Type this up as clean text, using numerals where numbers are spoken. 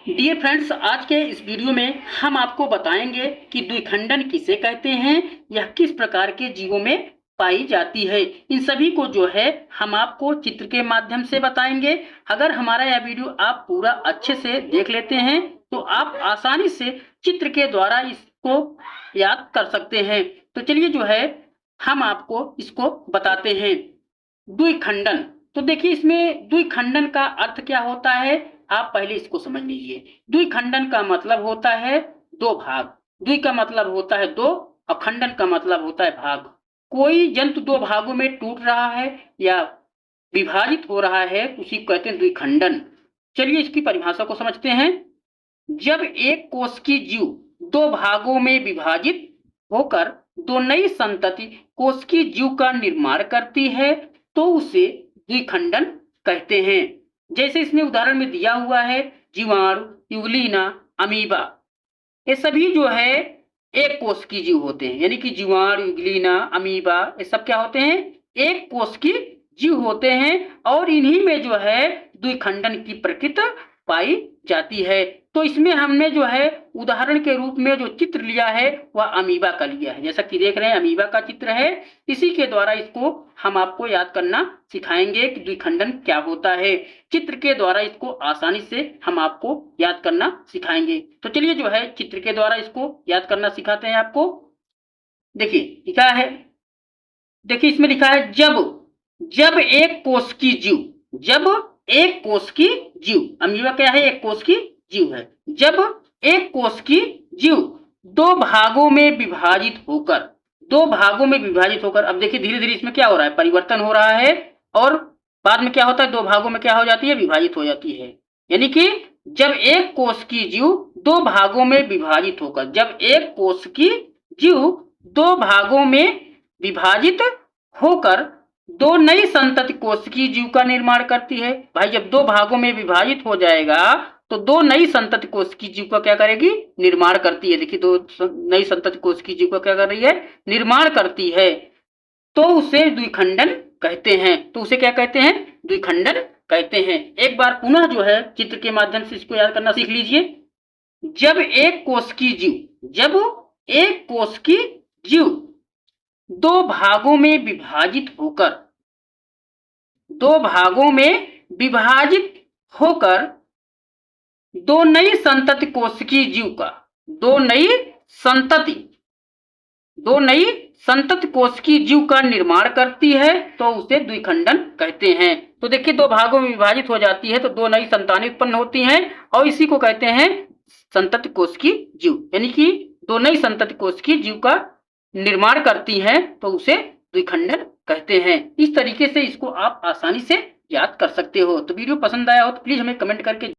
Dear friends, आज के इस वीडियो में हम आपको बताएंगे कि द्विखंडन किसे कहते हैं, यह किस प्रकार के जीवों में पाई जाती है। इन सभी को जो है हम आपको चित्र के माध्यम से बताएंगे। अगर हमारा यह वीडियो आप पूरा अच्छे से देख लेते हैं तो आप आसानी से चित्र के द्वारा इसको याद कर सकते हैं। तो चलिए जो है हम आपको इसको बताते हैं। द्विखंडन, तो देखिए इसमें द्विखंडन का अर्थ क्या होता है, आप पहले इसको समझ लीजिए। द्विखंडन का मतलब होता है दो भाग। द्वि का मतलब होता है दो और खंडन का मतलब होता है भाग। कोई जंतु दो भागों में टूट रहा है या विभाजित हो रहा है उसी को कहते हैं द्विखंडन। चलिए इसकी परिभाषा को समझते हैं। जब एक कोश की जीव दो भागों में विभाजित होकर दो नई संतति कोश की जीव का निर्माण करती है तो उसे द्विखंडन कहते हैं। जैसे इसमें उदाहरण में दिया हुआ है जीवाणु, यूग्लिना, अमीबा, ये सभी जो है एक कोश की जीव होते हैं। यानी कि जीवाणु, यूग्लिना, अमीबा ये सब क्या होते हैं, एक कोश की जीव होते हैं और इन्हीं में जो है द्विखंडन की प्रकृति पाई जाती है। तो इसमें हमने जो है उदाहरण के रूप में जो चित्र लिया है वह अमीबा का लिया है। जैसा कि देख रहे हैं अमीबा का चित्र है। इसी के द्वारा इसको हम आपको याद करना सिखाएंगे कि द्विखंडन क्या होता है। चित्र के द्वारा इसको आसानी से हम आपको याद करना सिखाएंगे। तो चलिए जो है चित्र के द्वारा इसको याद करना सिखाते हैं आपको। देखिए लिखा है, देखिए इसमें लिखा है जब एक कोश की जीव, जब एक कोश की जीव, अमीबा क्या है, एक कोश की जीव है। जब एक कोश की जीव दो भागों में विभाजित होकर, दो भागों में विभाजित होकर, अब देखिए धीरे धीरे इसमें क्या हो रहा है, परिवर्तन हो रहा है और बाद में क्या होता है, दो भागों में क्या हो जाती है, विभाजित हो जाती है। यानी कि जब एक कोश की जीव दो भागों में विभाजित होकर, जब एक कोश की जीव दो भागों में विभाजित होकर दो नई संतति कोश की जीव का निर्माण करती है। भाई जब दो भागों में विभाजित हो जाएगा तो दो नई संतति कोश की जीव का क्या करेगी, निर्माण करती है। देखिए दो नई संतति कोश की जीव का क्या कर रही है, निर्माण करती है। तो उसे द्विखंडन कहते हैं। तो उसे क्या कहते हैं, द्विखंडन कहते हैं। एक बार पुनः जो है चित्र के माध्यम से इसको याद करना सीख लीजिए। जब एक कोश की जीव, जब एक कोश की जीव दो भागों में विभाजित होकर, दो भागों में विभाजित होकर दो नई संतति कोश की जीव का, दो नई संतति कोश की जीव का निर्माण करती है तो उसे द्विखंडन कहते हैं। तो देखिए दो भागों में विभाजित हो जाती है तो दो नई संतानें उत्पन्न होती हैं और इसी को कहते हैं संतति कोश की जीव। यानी कि दो नई संतति कोश की जीव का निर्माण करती हैं तो उसे द्विखंडन कहते हैं। इस तरीके से इसको आप आसानी से याद कर सकते हो। तो वीडियो पसंद आया हो तो प्लीज हमें कमेंट करके